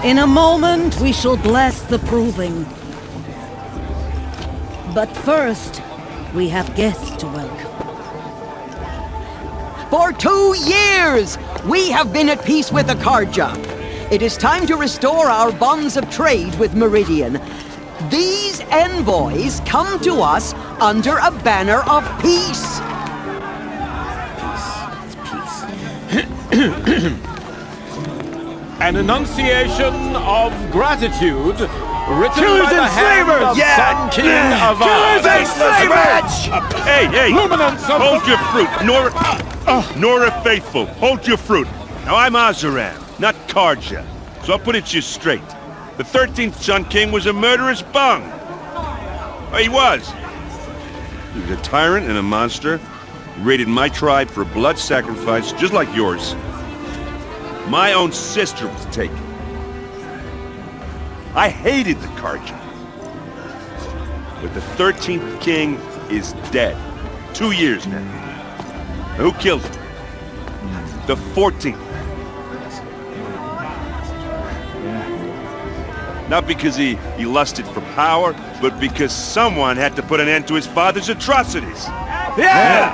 In a moment, we shall bless the proving. But first, we have guests to welcome. For 2 years, we have been at peace with the Karja. It is time to restore our bonds of trade with Meridian. These envoys come to us under a banner of peace. An enunciation of gratitude written Killers by the and hand slavers! of Sun King Avad. Killers and slavers! Hey! Luminance of Hold your fruit, Nora Faithful, hold your fruit. Now I'm Azaran, not Karja, so I'll put it to you straight. The 13th Sun King was a murderous bung. Oh, he was. He was a tyrant and a monster. He raided my tribe for a blood sacrifice, just like yours. My own sister was taken. I hated the Karja. But the 13th king is dead. 2 years now. Who killed him? The 14th. Not because he lusted for power, but because someone had to put an end to his father's atrocities. Yeah!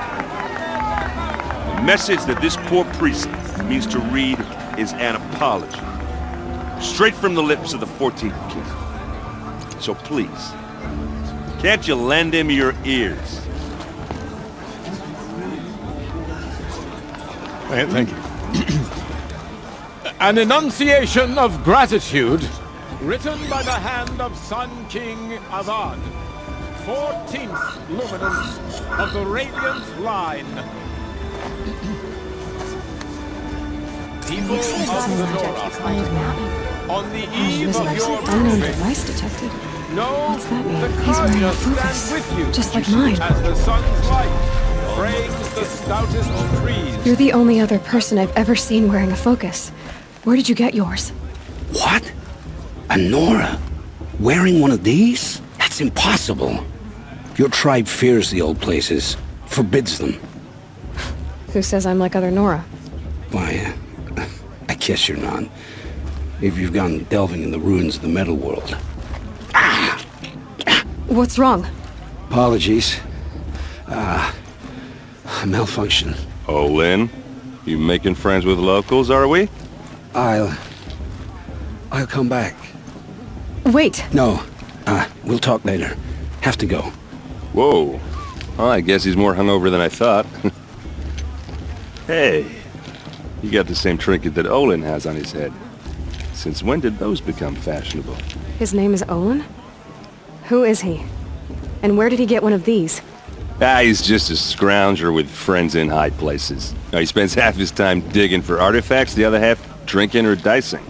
The message that this poor priest means to read is an apology. Straight from the lips of the 14th king. So please, can't you lend him your ears? Thank you. An enunciation of gratitude written by the hand of Sun King Avad, 14th luminance of the Radiant Line. People of the Nora, on the eve of your unknown proving, device detected. know What's that mean? the He's wearing a Karja focus, stand with you just like mine. as the sun's light frames the stoutest trees. You're the only other person I've ever seen wearing a focus. Where did you get yours? What? A Nora? Wearing one of these? That's impossible. Your tribe fears the old places, forbids them. Who says I'm like other Nora? Why, I guess you're not. If you've gone delving in the ruins of the metal world. What's wrong? Apologies. A malfunction. Oh, Lynn, you making friends with locals, are we? I'll come back. Wait! No, we'll talk later. Have to go. Whoa. Well, I guess he's more hungover than I thought. Hey, you got the same trinket that Olin has on his head. Since when did those become fashionable? His name is Olin? Who is he? And where did he get one of these? He's just a scrounger with friends in high places. He spends half his time digging for artifacts, the other half drinking or dicing.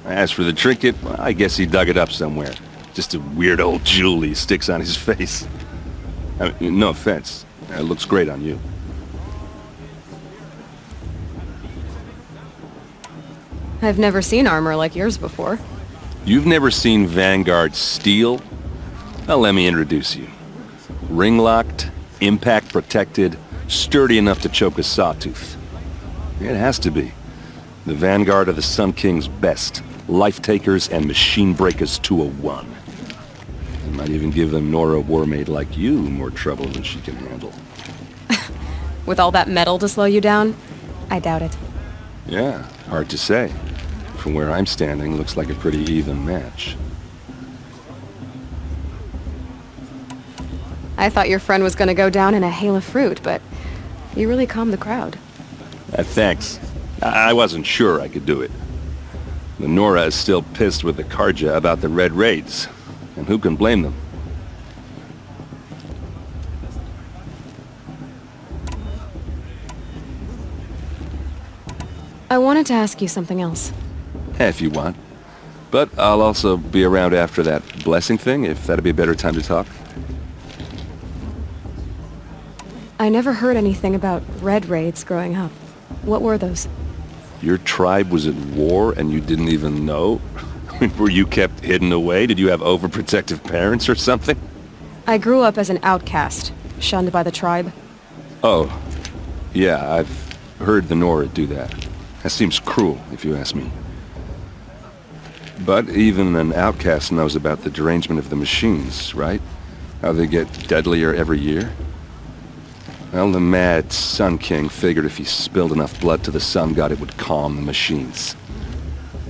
As for the trinket, well, I guess he dug it up somewhere. Just a weird old jewel he sticks on his face. I mean, no offense. It looks great on you. I've never seen armor like yours before. You've never seen Vanguard steel? Well, let me introduce you. Ring-locked, impact-protected, sturdy enough to choke a sawtooth. It has to be. The Vanguard of the Sun King's best. Life-takers and machine-breakers to a one. You might even give a Nora warmaid like you more trouble than she can handle. With all that metal to slow you down? I doubt it. Yeah, hard to say. From where I'm standing, looks like a pretty even match. I thought your friend was gonna go down in a hail of fruit, but you really calmed the crowd. Thanks. I wasn't sure I could do it. The Nora is still pissed with the Karja about the Red Raids, and who can blame them? I wanted to ask you something else. If you want. But I'll also be around after that blessing thing, if that'd be a better time to talk. I never heard anything about red raids growing up. What were those? Your tribe was at war and you didn't even know? Were you kept hidden away? Did you have overprotective parents or something? I grew up as an outcast, shunned by the tribe. Oh, yeah, I've heard the Nora do that. That seems cruel, if you ask me. But even an outcast knows about the derangement of the machines, right? How they get deadlier every year? Well, the mad Sun King figured if he spilled enough blood to the Sun God, it would calm the machines.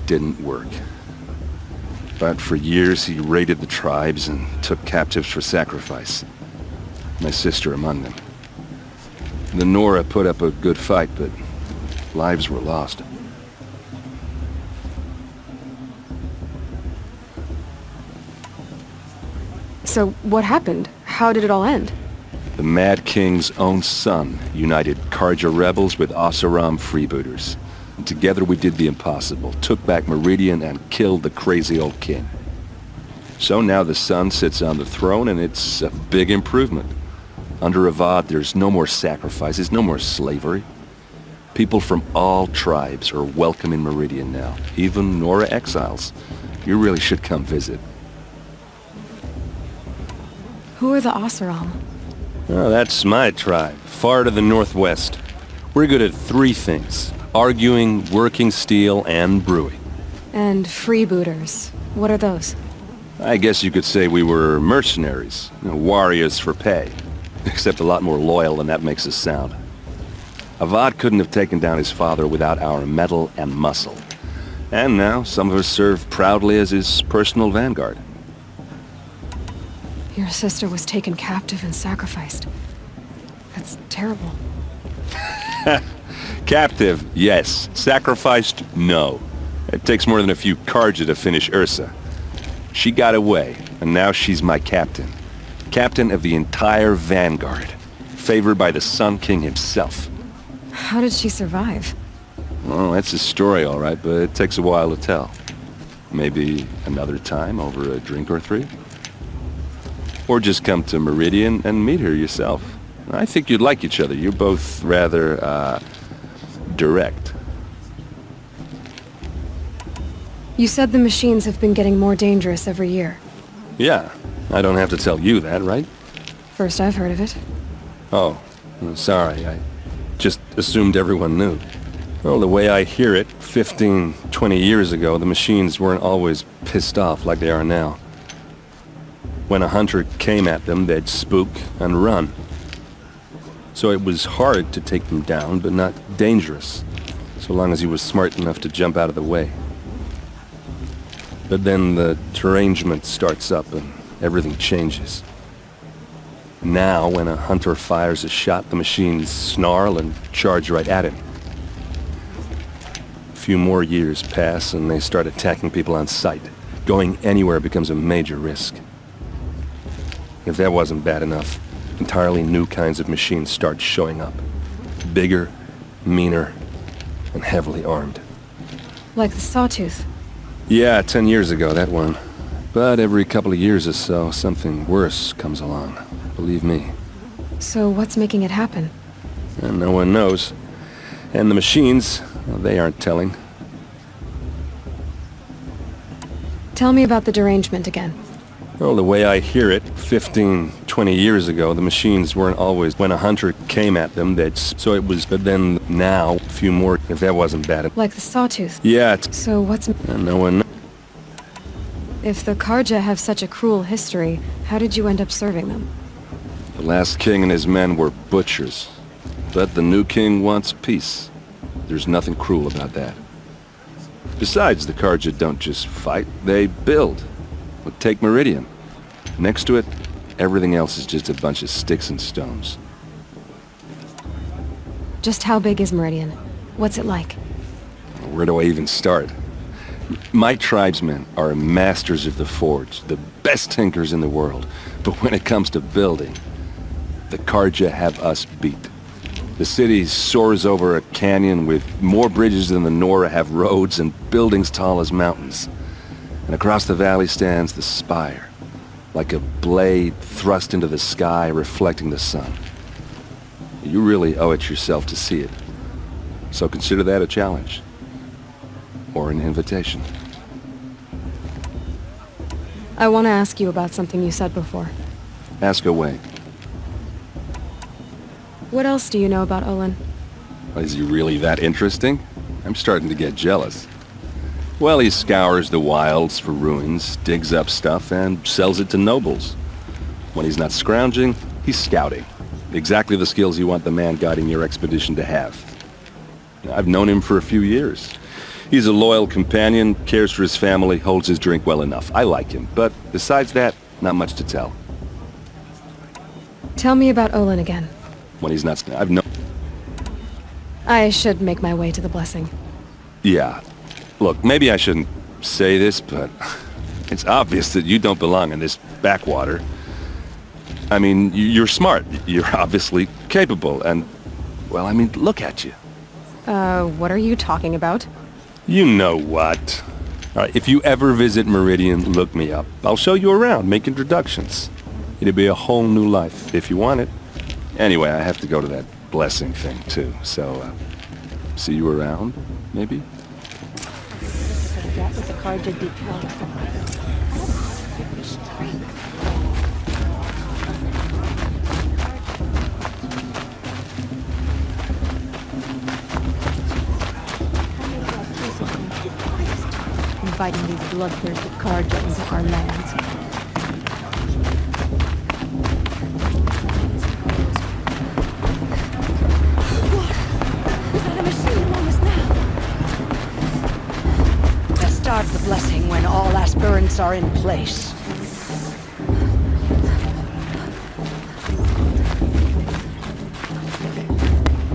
Didn't work. But for years, he raided the tribes and took captives for sacrifice. My sister among them. The Nora put up a good fight, but lives were lost. So, what happened? How did it all end? The Mad King's own son united Karja rebels with Oseram freebooters. And together we did the impossible, took back Meridian and killed the crazy old king. So now the son sits on the throne and it's a big improvement. Under Avad, there's no more sacrifices, no more slavery. People from all tribes are welcome in Meridian now, even Nora exiles. You really should come visit. Who are the Oseram? Oh, that's my tribe, far to the northwest. We're good at 3 things: arguing, working steel, and brewing. And freebooters. What are those? I guess you could say we were mercenaries, warriors for pay. Except a lot more loyal than that makes us sound. Avad couldn't have taken down his father without our metal and muscle. And now some of us serve proudly as his personal vanguard. Your sister was taken captive and sacrificed. That's terrible. Captive, yes. Sacrificed, no. It takes more than a few Karja to finish Ursa. She got away, and now she's my captain. Captain of the entire vanguard. Favored by the Sun King himself. How did she survive? Well, that's a story, all right, but it takes a while to tell. Maybe another time over a drink or 3? Or just come to Meridian and meet her yourself. I think you'd like each other. You're both rather, direct. You said the machines have been getting more dangerous every year. Yeah, I don't have to tell you that, right? First I've heard of it. Oh, sorry, I just assumed everyone knew. Well, the way I hear it, 15, 20 years ago, the machines weren't always pissed off like they are now. When a hunter came at them, they'd spook and run. So it was hard to take them down, but not dangerous, so long as he was smart enough to jump out of the way. But then the derangement starts up and everything changes. Now, when a hunter fires a shot, the machines snarl and charge right at him. A few more years pass and they start attacking people on sight. Going anywhere becomes a major risk. If that wasn't bad enough, entirely new kinds of machines start showing up. Bigger, meaner, and heavily armed. Like the Sawtooth. Yeah, 10 years ago, that one. But every couple of years or so, something worse comes along. Believe me. So what's making it happen? And no one knows. And the machines, well, they aren't telling. Tell me about the derangement again. Well, the way I hear it, 15, 20 years ago, the machines weren't always... When a hunter came at them, they'd... So it was... But then now, a few more... If that wasn't bad... Like the Sawtooth. Yeah, So what's... And no one... If the Karja have such a cruel history, how did you end up serving them? The last king and his men were butchers. But the new king wants peace. There's nothing cruel about that. Besides, the Karja don't just fight, they build. But take Meridian. Next to it, everything else is just a bunch of sticks and stones. Just how big is Meridian? What's it like? Where do I even start? My tribesmen are masters of the forge, the best tinkers in the world. But when it comes to building, the Karja have us beat. The city soars over a canyon with more bridges than the Nora have roads and buildings tall as mountains. And across the valley stands the spire, like a blade thrust into the sky reflecting the sun. You really owe it yourself to see it. So consider that a challenge. Or an invitation. I want to ask you about something you said before. Ask away. What else do you know about Olin? Is he really that interesting? I'm starting to get jealous. Well, he scours the wilds for ruins, digs up stuff, and sells it to nobles. When he's not scrounging, he's scouting. Exactly the skills you want the man guiding your expedition to have. I've known him for a few years. He's a loyal companion, cares for his family, holds his drink well enough. I like him, but besides that, not much to tell. Tell me about Olin again. When he's not... I've known... I should make my way to the blessing. Yeah. Look, maybe I shouldn't say this, but it's obvious that you don't belong in this backwater. I mean, you're smart. You're obviously capable, and... Well, I mean, look at you. What are you talking about? You know what. All right, if you ever visit Meridian, look me up. I'll show you around, make introductions. It'll be a whole new life, if you want it. Anyway, I have to go to that blessing thing, too. So, see you around, maybe? Inviting these bloodthirsty Karja into our lands. What? Is that a machine among us now? Let's start the blessing when all aspirants are in place.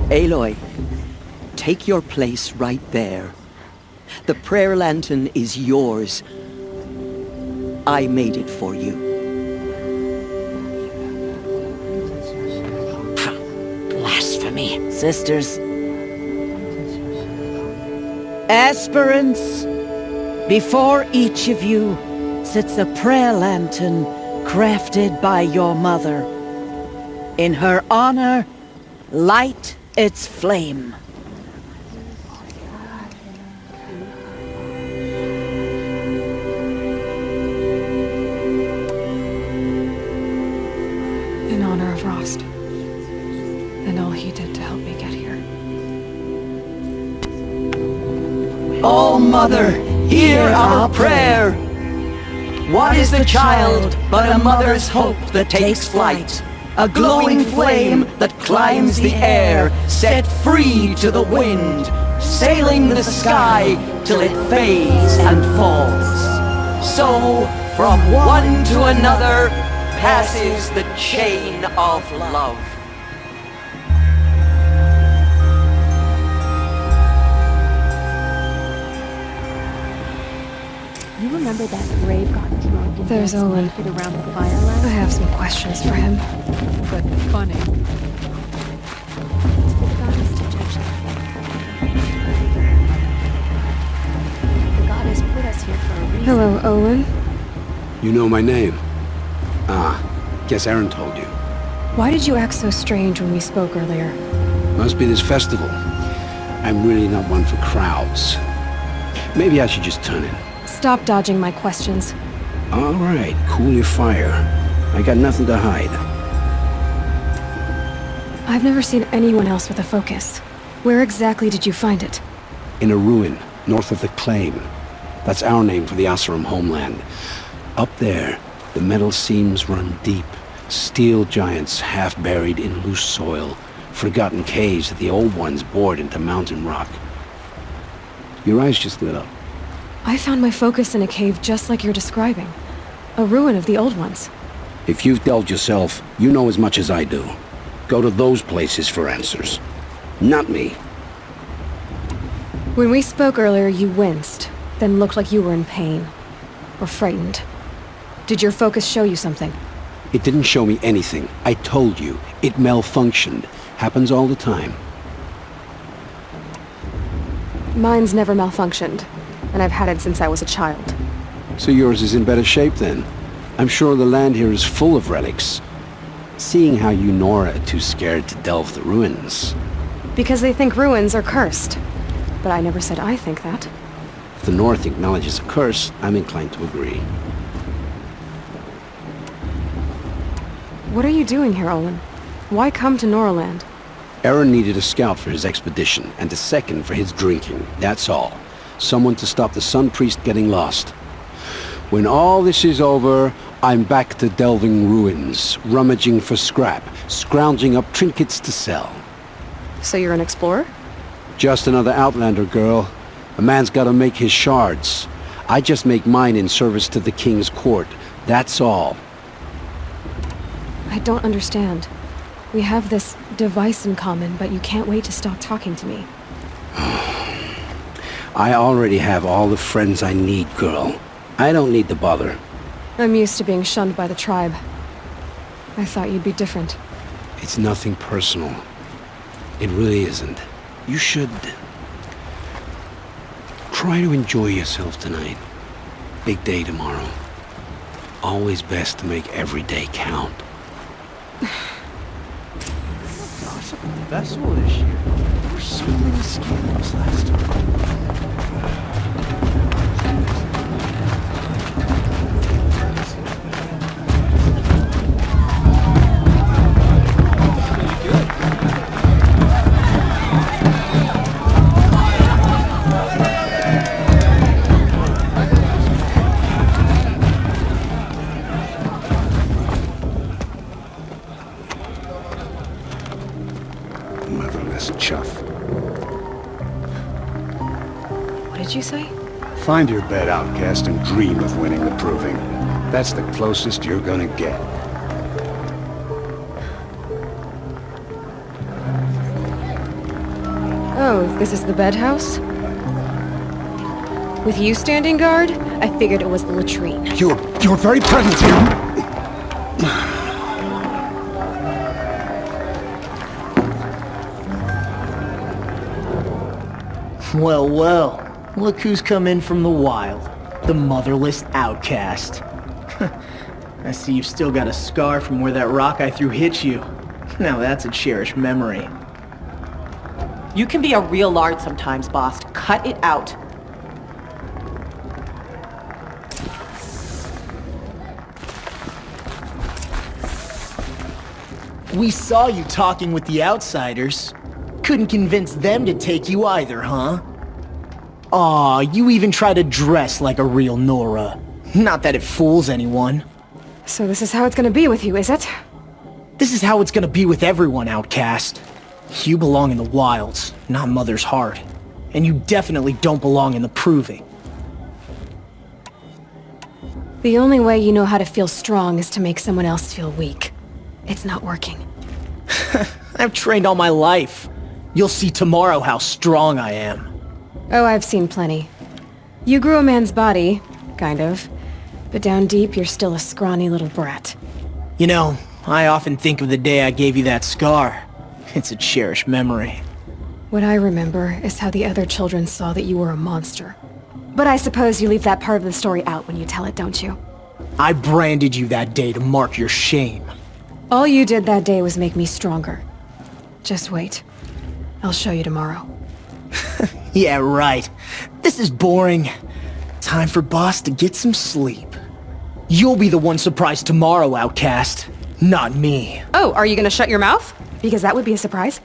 Aloy, take your place right there. The prayer lantern is yours. I made it for you. Blasphemy. Sisters. Aspirants, before each of you sits a prayer lantern crafted by your mother. In her honor, light its flame. In honor of Rost. And all he did to help me get here. All Mother, hear our prayer. What is the child but a mother's hope that takes flight? A glowing flame that climbs the air, set free to the wind, sailing the sky till it fades and falls. So, from one to another, passes the chain of love. You remember that grave got drunk and There's danced Olin. naked around the fire last? I have some questions for him. But funny. It's the goddess to judge that. The goddess put us here for a reason. Hello, Olin. You know my name? Ah, guess Aaron told you. Why did you act so strange when we spoke earlier? Must be this festival. I'm really not one for crowds. Maybe I should just turn in. Stop dodging my questions. All right, cool your fire. I got nothing to hide. I've never seen anyone else with a focus. Where exactly did you find it? In a ruin, north of the Claim. That's our name for the Oseram homeland. Up there, the metal seams run deep. Steel giants half buried in loose soil. Forgotten caves that the old ones bored into mountain rock. Your eyes just lit up. I found my focus in a cave just like you're describing. A ruin of the old ones. If you've delved yourself, you know as much as I do. Go to those places for answers. Not me. When we spoke earlier, you winced, then looked like you were in pain. Or frightened. Did your focus show you something? It didn't show me anything. I told you. It malfunctioned. Happens all the time. Mine's never malfunctioned, and I've had it since I was a child. So yours is in better shape then. I'm sure the land here is full of relics. Seeing how you Nora are too scared to delve the ruins. Because they think ruins are cursed. But I never said I think that. If the North acknowledges a curse, I'm inclined to agree. What are you doing here, Olin? Why come to Noraland? Aaron needed a scout for his expedition, and a second for his drinking. That's all. Someone to stop the Sun Priest getting lost. When all this is over, I'm back to delving ruins, rummaging for scrap, scrounging up trinkets to sell. So you're an explorer? Just another Outlander, girl. A man's gotta make his shards. I just make mine in service to the King's court. That's all. I don't understand. We have this device in common, but you can't wait to stop talking to me. I already have all the friends I need, girl. I don't need the bother. I'm used to being shunned by the tribe. I thought you'd be different. It's nothing personal. It really isn't. You should... try to enjoy yourself tonight. Big day tomorrow. Always best to make every day count. What's up with the vessel this year? There were so many scandals last time. Motherless chuff. What did you say? Find your bed, outcast, and dream of winning the proving. That's the closest you're gonna get. Oh, this is the bed house? With you standing guard, I figured it was the latrine. You're very present here. Well, well. Look who's come in from the wild. The motherless outcast. I see you've still got a scar from where that rock I threw hit you. Now that's a cherished memory. You can be a real lard sometimes, boss. Cut it out. We saw you talking with the outsiders. Couldn't convince them to take you either, huh? Aw, you even try to dress like a real Nora. Not that it fools anyone. So this is how it's gonna be with you, is it? This is how it's gonna be with everyone, outcast. You belong in the wilds, not Mother's heart. And you definitely don't belong in the proving. The only way you know how to feel strong is to make someone else feel weak. It's not working. I've trained all my life. You'll see tomorrow how strong I am. Oh, I've seen plenty. You grew a man's body, kind of. But down deep, you're still a scrawny little brat. You know, I often think of the day I gave you that scar. It's a cherished memory. What I remember is how the other children saw that you were a monster. But I suppose you leave that part of the story out when you tell it, don't you? I branded you that day to mark your shame. All you did that day was make me stronger. Just wait. I'll show you tomorrow. Yeah, right. This is boring. Time for Boss to get some sleep. You'll be the one surprised tomorrow, outcast. Not me. Oh, are you gonna shut your mouth? Because that would be a surprise.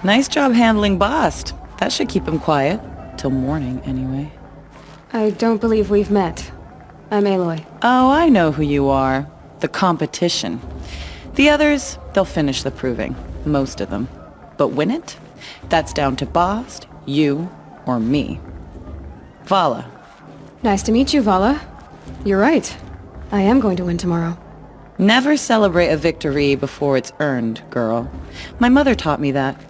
Nice job handling Bast. That should keep him quiet. Till morning, anyway. I don't believe we've met. I'm Aloy. Oh, I know who you are. The competition. The others, they'll finish the proving. Most of them. But win it? That's down to Bast, you, or me. Vala. Nice to meet you, Vala. You're right. I am going to win tomorrow. Never celebrate a victory before it's earned, girl. My mother taught me that.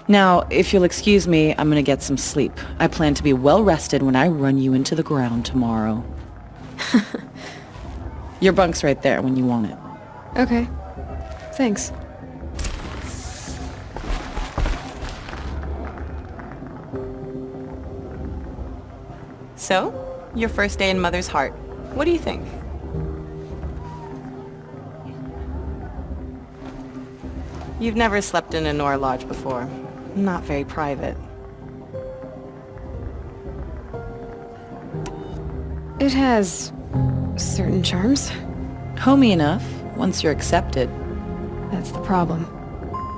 Now, if you'll excuse me, I'm gonna get some sleep. I plan to be well rested when I run you into the ground tomorrow. Your bunk's right there when you want it. Okay. Thanks. So, your first day in Mother's heart. What do you think? You've never slept in a Nora lodge before. Not very private. It has certain charms. Homey enough, once you're accepted. That's the problem.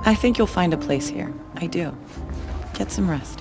I think you'll find a place here. I do. Get some rest.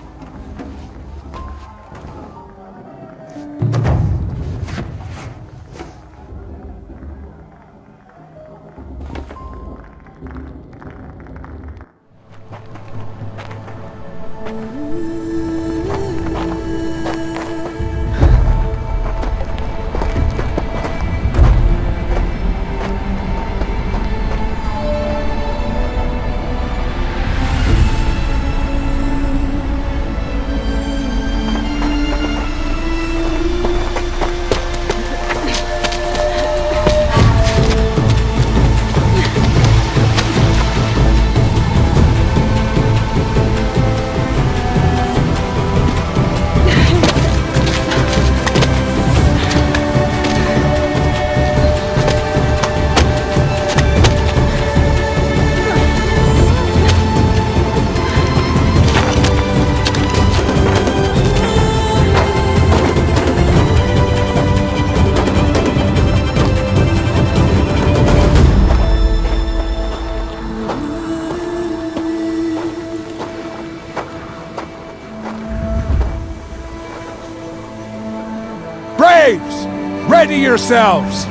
Braves! Ready yourselves!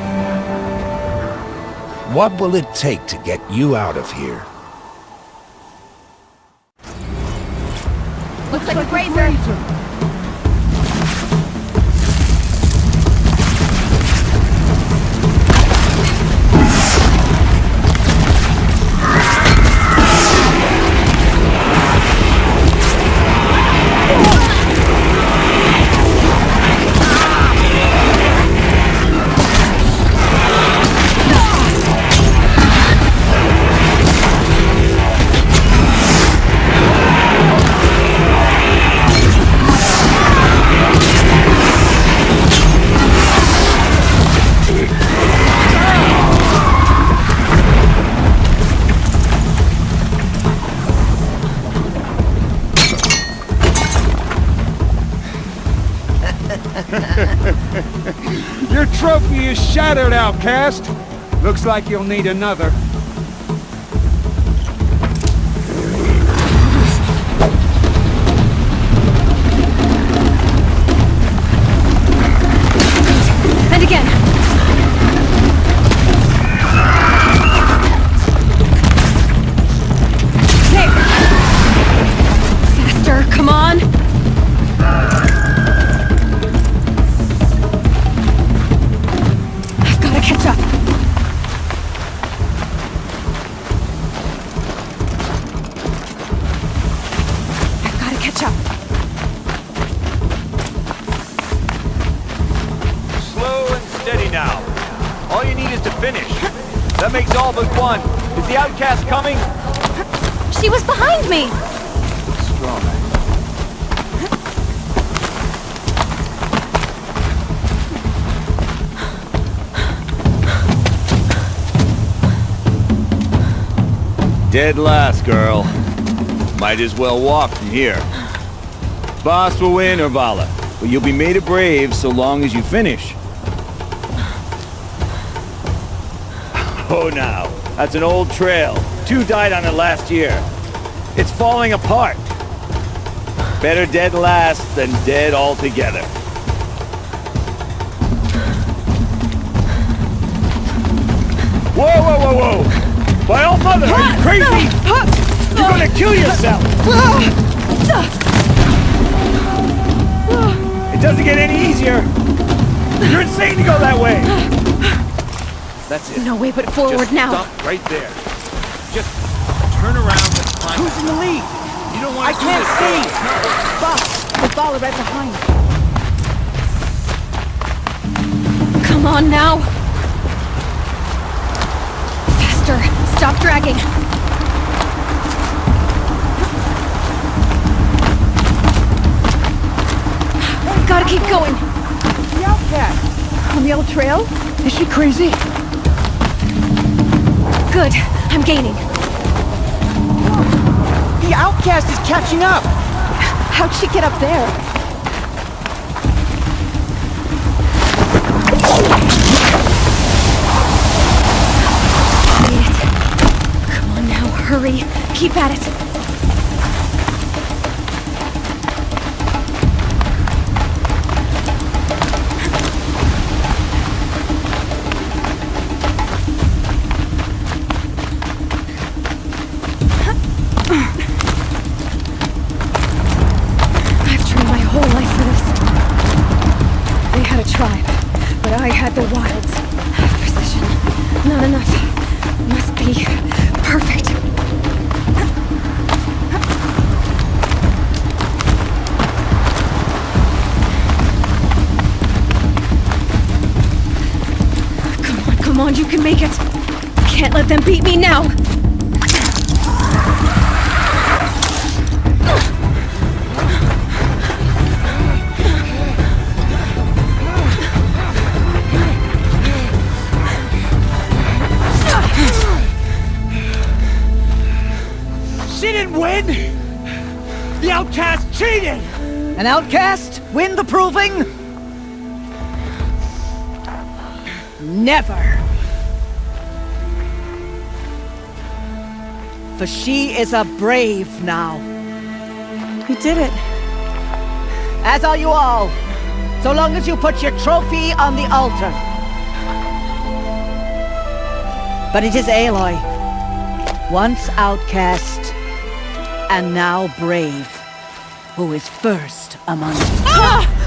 What will it take to get you out of here? Looks like a grazer. Your trophy is shattered, outcast. Looks like you'll need another. And again. There. Faster, come on. I've got to catch up. I've got to catch up. Slow and steady now. All you need is to finish. That makes all but one. Is the outcast coming? She was behind me. Strong. Dead last, girl. Might as well walk from here. Boss will win, Urvala, but you'll be made a brave so long as you finish. Oh, now, that's an old trail. 2 died on it last year. It's falling apart. Better dead last than dead altogether. Whoa, whoa, whoa, whoa! By all mother, are you crazy? You're gonna kill yourself! It doesn't get any easier! You're insane to go that way! That's it. No way but forward Just now. stop right there. Just turn around and climb. Who's in the lead? You don't want I to do can't this. see! Boss, the ball right behind. Come on now. Faster. Stop dragging. Gotta keep going. The outcast! On the old trail? Is she crazy? Good. I'm gaining. The outcast is catching up! How'd she get up there? Made it. Come on now, hurry. Keep at it. make it. Can't let them beat me now. She didn't win! The outcast cheated! An outcast win the proving? Never. For she is a brave now. You did it. As are you all. So long as you put your trophy on the altar. But it is Aloy, once outcast, and now brave, who is first among us. Ah!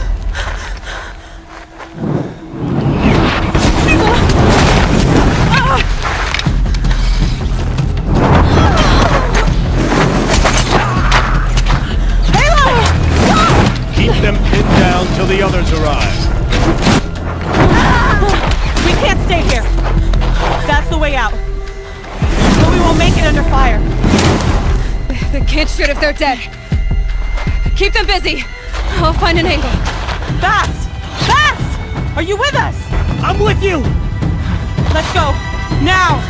Keep them pinned down till the others arrive. We can't stay here. That's the way out. But we won't make it under fire. They can't shoot if they're dead. Keep them busy. I'll find an angle. Fast! Fast! Are you with us? I'm with you! Let's go. Now!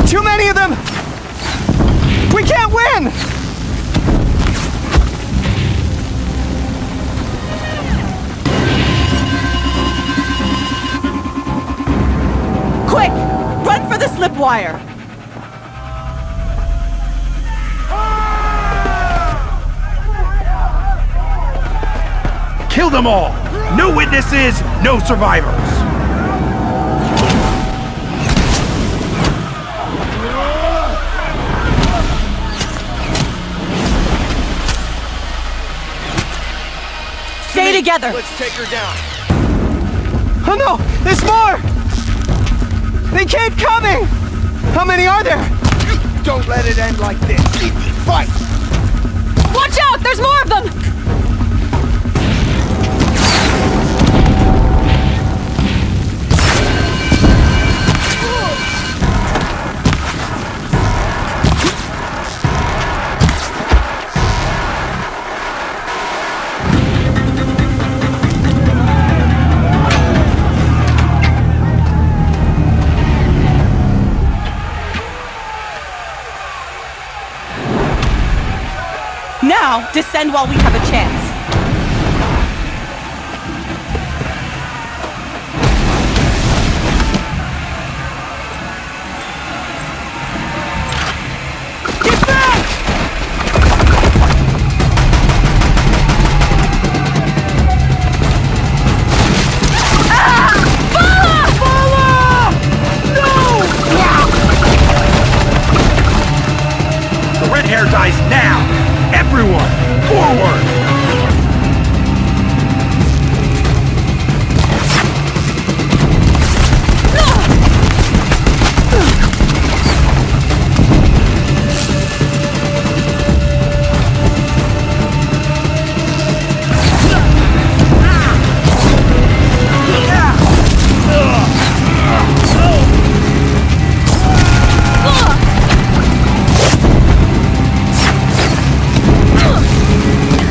Too many of them! We can't win! Quick! Run for the slip wire! Kill them all! No witnesses, no survivors! Stay together! Let's take her down. Oh no! There's more! They keep coming! How many are there? Don't let it end like this. Fight! Watch out! There's more of them! Now, descend while we have a chance.